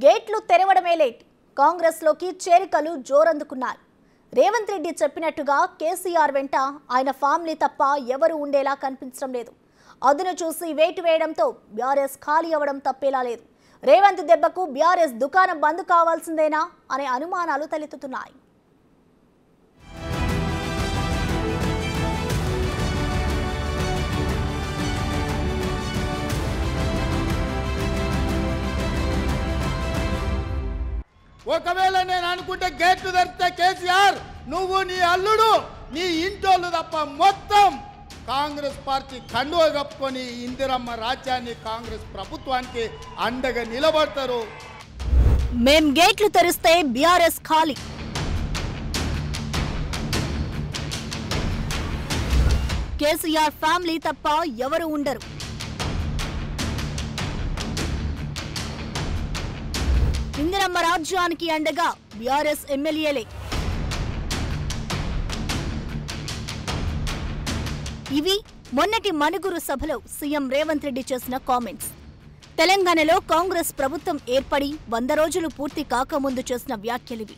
గేట్లు తెరవడమే లేట్. కాంగ్రెస్లోకి చేరికలు జోరందుకున్నాయి. రేవంత్ రెడ్డి చెప్పినట్టుగా కేసీఆర్ వెంట ఆయన ఫ్యామిలీ తప్ప ఎవరు ఉండేలా కనిపించడం లేదు. అదును చూసి వేటు వేయడంతో బీఆర్ఎస్ ఖాళీ అవ్వడం తప్పేలా లేదు. రేవంత్ దెబ్బకు బీఆర్ఎస్ దుకాణం బంద్ కావాల్సిందేనా అనే అనుమానాలు తలెత్తుతున్నాయి. ఒకవేళ నేను అనుకుంటే గేట్లు తెరిస్తే కేసీఆర్ నువ్వు నీ అల్లుడు నీ ఇంటోళ్ళు తప్ప మొత్తం కాంగ్రెస్ పార్టీ కండువ కప్పుకొని ఇందిరమ్మ రాజ్యాన్ని కాంగ్రెస్ ప్రభుత్వానికి అండగా నిలబడతారు. మేం గేట్లు తెరిస్తే బీఆర్ఎస్ ఖాళీ. కేసీఆర్ ఫ్యామిలీ తప్ప ఎవరు ఉండరు. ఇందిరమ్మ రాజ్యానికి అండగా బీఆర్ఎస్ ఎమ్మెల్యేలే. ఇవి మొన్నటి మనుగురు సభలో సీఎం రేవంత్ రెడ్డి చేసిన కామెంట్స్. తెలంగాణలో కాంగ్రెస్ ప్రభుత్వం ఏర్పడి 100 రోజులు పూర్తి కాకముందు చేసిన వ్యాఖ్యలివి.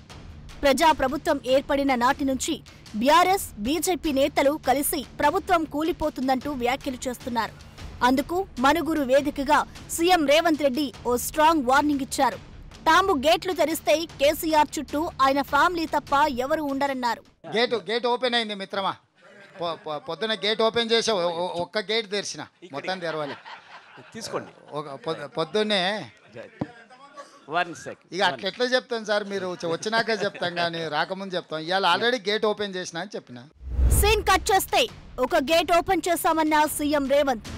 ప్రజాప్రభుత్వం ఏర్పడిన నాటి నుంచి బీఆర్ఎస్ బీజేపీ నేతలు కలిసి ప్రభుత్వం కూలిపోతుందంటూ వ్యాఖ్యలు చేస్తున్నారు. అందుకు మనుగురు వేదికగా సీఎం రేవంత్ రెడ్డి ఓ స్ట్రాంగ్ వార్నింగ్ ఇచ్చారు. తాము గేట్లు తెరిస్తే కేసీఆర్ చుట్టూ ఆయన ఫ్యామిలీ తప్ప ఎవరు ఉండరన్నారు. గేట్ ఓపెన్ అయింది మిత్రమా. పొద్దున గేట్ ఓపెన్ చేసి ఒక్క గేట్ తెరిచిన మొత్తం తెరవాలి. తీసుకోండి పొద్దున్నే ఇక అట్లా ఎట్లా చెప్తాను సార్, మీరు వచ్చినాక చెప్తాం కానీ రాకముందు చెప్తాం. ఇవాళ ఆల్రెడీ గేట్ ఓపెన్ చేసిన అని చెప్పిన. సీన్ కట్ చేస్తే ఒక గేట్ ఓపెన్ చేశామన్న సీఎం రేవంత్.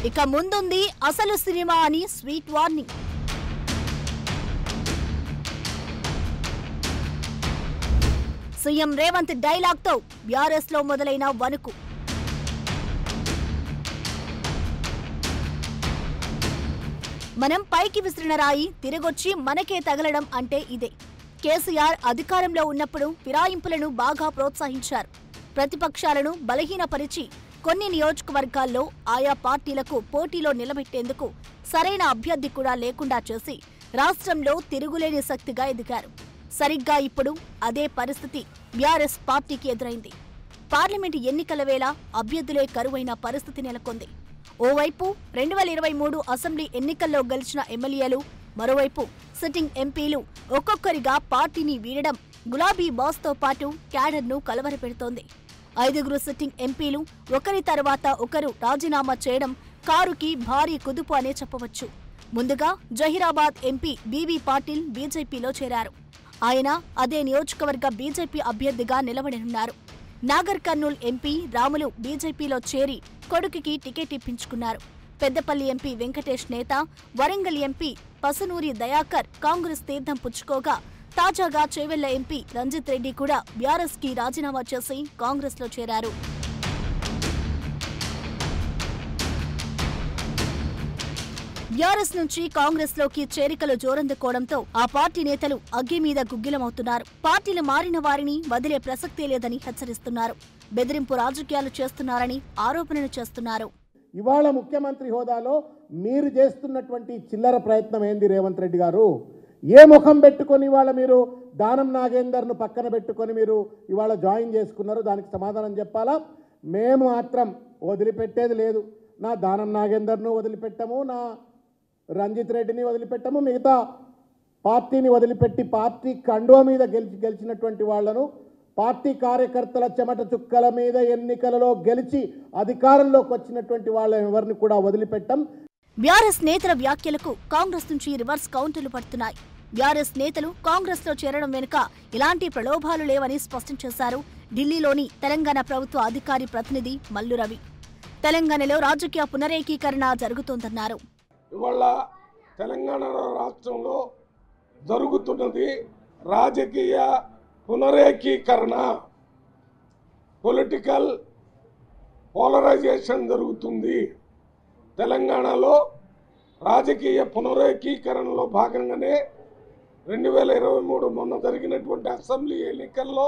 ఇక ముందుంది అసలు సినిమా అని sweet warning. CM Revanth dialogue తో బీఆర్ఎస్ లో మొదలైన వణుకు. మనం పైకి విసిరిన రాయి తిరిగొచ్చి మనకే తగలడం అంటే ఇదే. కేసీఆర్ అధికారంలో ఉన్నప్పుడు ఫిరాయింపులను బాగా ప్రోత్సహించారు. ప్రతిపక్షాలను బలహీనపరిచి కొన్ని నియోజకవర్గాల్లో ఆయా పార్టీలకు పోటీలో నిలబెట్టేందుకు సరైన అభ్యర్థి కూడా లేకుండా చేసి రాష్ట్రంలో తిరుగులేని శక్తిగా ఎదిగారు. సరిగ్గా ఇప్పుడు అదే పరిస్థితి బీఆర్ఎస్ పార్టీకి ఎదురైంది. పార్లమెంటు ఎన్నికల వేళ అభ్యర్థులే కరువైన పరిస్థితి నెలకొంది. ఓవైపు 2023 అసెంబ్లీ ఎన్నికల్లో గెలిచిన ఎమ్మెల్యేలు, మరోవైపు సిట్టింగ్ ఎంపీలు ఒక్కొక్కరిగా పార్టీని వీడడం గులాబీ బాస్తో పాటు క్యాడర్ను కలవరపెడుతోంది. 5 సిట్టింగ్ ఎంపీలు ఒకరి తర్వాత ఒకరు రాజీనామా చేయడం కారుకి భారీ కుదుపు అనే చెప్పవచ్చు. ముందుగా జహీరాబాద్ ఎంపీ బీబీ పాటిల్ బీజేపీలో చేరారు. ఆయన అదే నియోజకవర్గ బీజేపీ అభ్యర్థిగా నిలబడనున్నారు. నాగర్ కర్నూల్ ఎంపీ రాములు బీజేపీలో చేరి కొడుకుకి టికెట్ ఇప్పించుకున్నారు. పెద్దపల్లి ఎంపీ వెంకటేష్ నేత, వరంగల్ ఎంపీ పసునూరి దయాకర్ కాంగ్రెస్ తీర్థం పుచ్చుకోగా తాజాగా చేవెళ్ల ఎంపీ రంజిత్ రెడ్డి కూడా బీఆర్ఎస్ కి రాజీనామా చేసి కాంగ్రెస్ లో చేరారు. బీఆర్ఎస్ నుంచి కాంగ్రెస్ లోకి చేరికలు జోరందుకోవడంతో ఆ పార్టీ నేతలు అగ్గి మీద గుగ్గిలమవుతున్నారు. పార్టీలు మారిన వారిని వదిలే ప్రసక్తే లేదని హెచ్చరిస్తున్నారు. బెదిరింపు రాజకీయాలు చేస్తున్నారని ఆరోపణలు చేస్తున్నారు. ఇవాళ ముఖ్యమంత్రి హోదాలో మీరు చేస్తున్నటువంటి చిల్లర ప్రయత్నం ఏంది రేవంత్ రెడ్డి గారు? ఏ ముఖం పెట్టుకొని ఇవాళ మీరు దానం నాగేందర్ను పక్కన పెట్టుకొని మీరు ఇవాళ జాయిన్ చేసుకున్నారు? దానికి సమాధానం చెప్పాలా? మేము మాత్రం వదిలిపెట్టేది లేదు. నా దానం నాగేందర్ను వదిలిపెట్టము, నా రంజిత్ రెడ్డిని వదిలిపెట్టము, మిగతా పార్టీని వదిలిపెట్టి పార్టీ కండువ మీద గెలిచినటువంటి వాళ్లను, పార్టీ కార్యకర్తల చెమట చుక్కల మీద ఎన్నికలలో గెలిచి అధికారంలోకి వచ్చినటువంటి వాళ్ళని ఎవరిని కూడా వదిలిపెట్టం. బీఆర్ఎస్ నేతల వ్యాఖ్యలకు కాంగ్రెస్ నుంచి రివర్స్ కౌంటర్లు పడుతున్నాయి. బీఆర్ఎస్ నేతలు కాంగ్రెస్ లో చేరడం వెనుక ఇలాంటి ప్రలోభాలు లేవని స్పష్టం చేశారు ఢిల్లీలోని తెలంగాణ ప్రభుత్వ అధికారి ప్రతినిధి మల్లు రవి. తెలంగాణలో రాజకీయ పునరేకీకరణ జరుగుతోందన్నారు. ఇవాళ తెలంగాణ రాష్ట్రంలో జరుగుతున్నది రాజకీయ పునరేకీకరణ, పొలిటికల్ పోలరైజేషన్ జరుగుతుంది. తెలంగాణలో రాజకీయ పునరేకీకరణలో భాగంగానే 2023 మొన్న జరిగినటువంటి అసెంబ్లీ ఎన్నికల్లో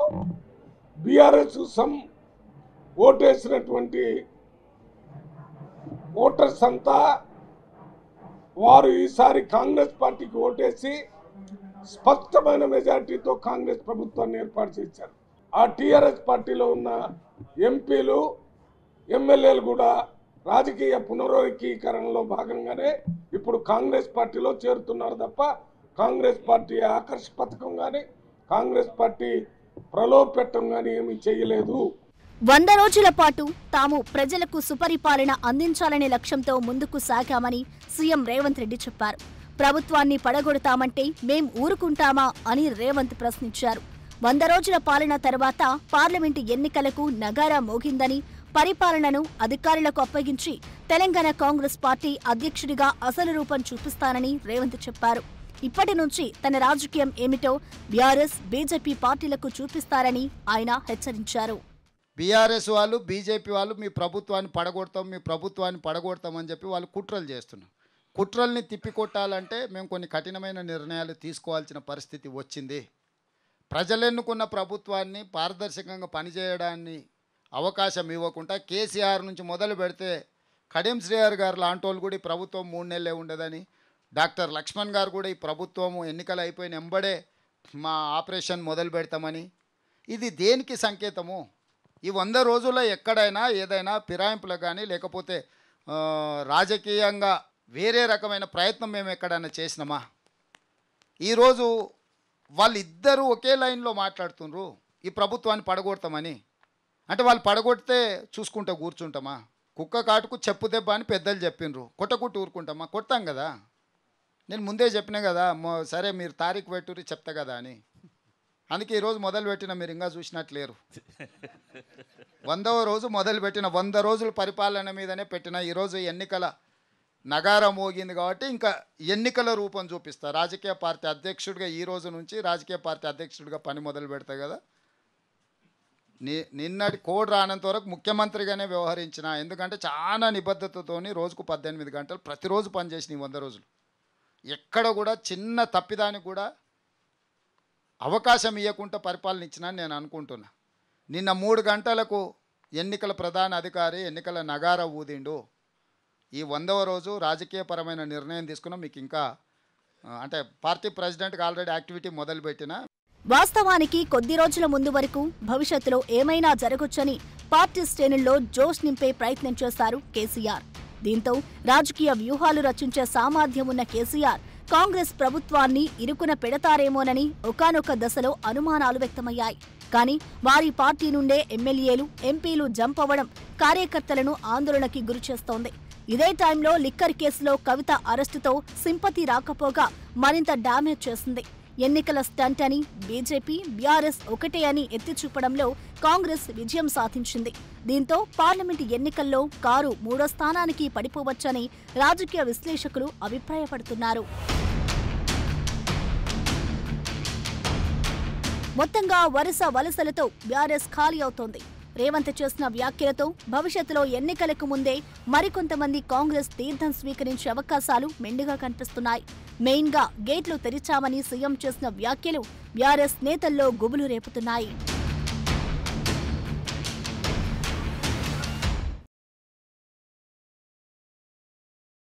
బీఆర్ఎస్ ఓటేసినటువంటి ఓటర్స్ అంతా వారు ఈసారి కాంగ్రెస్ పార్టీకి ఓటేసి స్పష్టమైన మెజార్టీతో కాంగ్రెస్ ప్రభుత్వాన్ని ఏర్పాటు చేశారు. ఆ టీఆర్ఎస్ పార్టీలో ఉన్న ఎంపీలు ఎమ్మెల్యేలు కూడా రాజకీయ పునరేకీకరణలో భాగంగానే ఇప్పుడు కాంగ్రెస్ పార్టీలో చేరుతున్నారు తప్ప కాంగ్రెస్ పార్టీ ఆకర్ష పథకం కానీ కాంగ్రెస్ పార్టీ ప్రలోభపెట్టడం కానీ ఏమీ చేయలేదు. 100 రోజుల పాటు తాము ప్రజలకు సుపరిపాలన అందించాలనే లక్ష్యంతో ముందుకు సాగామని సీఎం రేవంత్ రెడ్డి చెప్పారు. ప్రభుత్వాన్ని పడగొడతామంటే మేం ఊరుకుంటామా అని రేవంత్ ప్రశ్నించారు. 100 రోజుల పాలన తర్వాత పార్లమెంటు ఎన్నికలకు నగారా మోగిందని, పరిపాలనను అధికారులకు అప్పగించి తెలంగాణ కాంగ్రెస్ పార్టీ అధ్యక్షుడిగా అసలు రూపం చూపిస్తానని రేవంత్ చెప్పారు. ఇప్పటి నుంచి తన రాజకీయం ఏమిటో బీఆర్ఎస్, బీజేపీ పార్టీలకు చూపిస్తారని ఆయన హెచ్చరించారు. బీఆర్ఎస్ వాళ్ళు, బీజేపీ వాళ్ళు మీ ప్రభుత్వాన్ని పడగొడతాం అని చెప్పి వాళ్ళు కుట్రలు చేస్తున్నారు. కుట్రల్ని తిప్పికొట్టాలంటే మేము కొన్ని కఠినమైన నిర్ణయాలు తీసుకోవాల్సిన పరిస్థితి వచ్చింది. ప్రజలెన్నుకున్న ప్రభుత్వాన్ని పారదర్శకంగా పనిచేయడాన్ని అవకాశం ఇవ్వకుండా కేసీఆర్ నుంచి మొదలు పెడితే కడియం శ్రీహరి గారు లాంటి వాళ్ళు కూడా ఈ ప్రభుత్వం 3 నెలలే ఉండదని, డాక్టర్ లక్ష్మణ్ గారు కూడా ఈ ప్రభుత్వము ఎన్నికలు అయిపోయిన ఎంబడే మా ఆపరేషన్ మొదలు పెడతామని, ఇది దేనికి సంకేతము? ఈ 100 రోజుల్లో ఎక్కడైనా ఏదైనా ఫిరాయింపులకు కానీ లేకపోతే రాజకీయంగా వేరే రకమైన ప్రయత్నం మేము ఎక్కడైనా చేసినామా? ఈరోజు వాళ్ళిద్దరూ ఒకే లైన్లో మాట్లాడుతున్నారు ఈ ప్రభుత్వాన్ని పడగొడతామని. అంటే వాళ్ళు పడగొడితే చూసుకుంటూ కూర్చుంటామా? కుక్క కాటుకు చెప్పు దెబ్బ అని పెద్దలు చెప్పిండ్రు, కొట్టకుట్టు ఊరుకుంటామా? కొడతాం కదా. నేను ముందే చెప్పినా కదా, సరే మీరు తారీఖు పెట్టుర్రి చెప్తా కదా అని. అందుకే ఈరోజు మొదలు పెట్టిన, మీరు ఇంకా చూసినట్లేరు. 100వ రోజు మొదలుపెట్టిన, 100 రోజుల పరిపాలన మీదనే పెట్టిన. ఈరోజు ఎన్నికల నగారం మోగింది కాబట్టి ఇంకా ఎన్నికల రూపం చూపిస్తా. రాజకీయ పార్టీ అధ్యక్షుడిగా ఈ రోజు నుంచి రాజకీయ పార్టీ అధ్యక్షుడిగా పని మొదలు పెడతా కదా. నిన్నటి కోడ్ రానంత వరకు ముఖ్యమంత్రిగానే వ్యవహరించిన. ఎందుకంటే చాలా నిబద్ధతతోని రోజుకు 18 గంటలు ప్రతిరోజు పనిచేసిన 100 రోజులు. ఎక్కడ కూడా చిన్న తప్పిదానికి కూడా అవకాశం ఇవ్వకుండా పరిపాలన ఇచ్చినని నేను అనుకుంటున్నా. నిన్న 3 గంటలకు ఎన్నికల ప్రధాన అధికారి ఎన్నికల నగార ఊదిండు. ఈ 100వ రోజు రాజకీయపరమైన నిర్ణయం తీసుకున్నా. మీకు ఇంకా అంటే పార్టీ ప్రెసిడెంట్కి ఆల్రెడీ యాక్టివిటీ మొదలుపెట్టిన. వాస్తవానికి కొద్ది రోజుల ముందు వరకు భవిష్యత్తులో ఏమైనా జరగొచ్చని పార్టీ శ్రేణుల్లో జోష్ నింపే ప్రయత్నం చేశారు కేసీఆర్. దీంతో రాజకీయ వ్యూహాలు రచించే సామర్థ్యం ఉన్న కేసీఆర్ కాంగ్రెస్ ప్రభుత్వాన్ని ఇరుకున పెడతారేమోనని ఒకానొక దశలో అనుమానాలు వ్యక్తమయ్యాయి. కానీ వారి పార్టీ నుండే ఎమ్మెల్యేలు, ఎంపీలు జంప్ అవ్వడం కార్యకర్తలను ఆందోళనకి గురిచేస్తోంది. ఇదే టైంలో లిక్కర్ కేసులో కవిత అరెస్టుతో సింపతి రాకపోగా మరింత డ్యామేజ్ చేసింది. ఎన్నికల స్టంట్ అని బీజేపీ, బీఆర్ఎస్ ఒకటే అని ఎత్తిచూపడంలో కాంగ్రెస్ విజయం సాధించింది. దీంతో పార్లమెంటు ఎన్నికల్లో కారు 3వ స్థానానికి పడిపోవచ్చని రాజకీయ విశ్లేషకులు అభిప్రాయపడుతున్నారు. మొత్తంగా వరుస వలసలతో బీఆర్ఎస్ ఖాళీ అవుతోంది. రేవంత్ చేసిన వ్యాఖ్యలతో భవిష్యత్తులో ఎన్నికలకు ముందే మరికొంతమంది కాంగ్రెస్ తీర్థం స్వీకరించే అవకాశాలు మెండుగా కనిపిస్తున్నాయి. మెయిన్గా గేట్లు తెరిచామని సీఎం చేసిన వ్యాఖ్యలు బీఆర్ఎస్ నేతల్లో గుబులు రేపుతున్నాయి.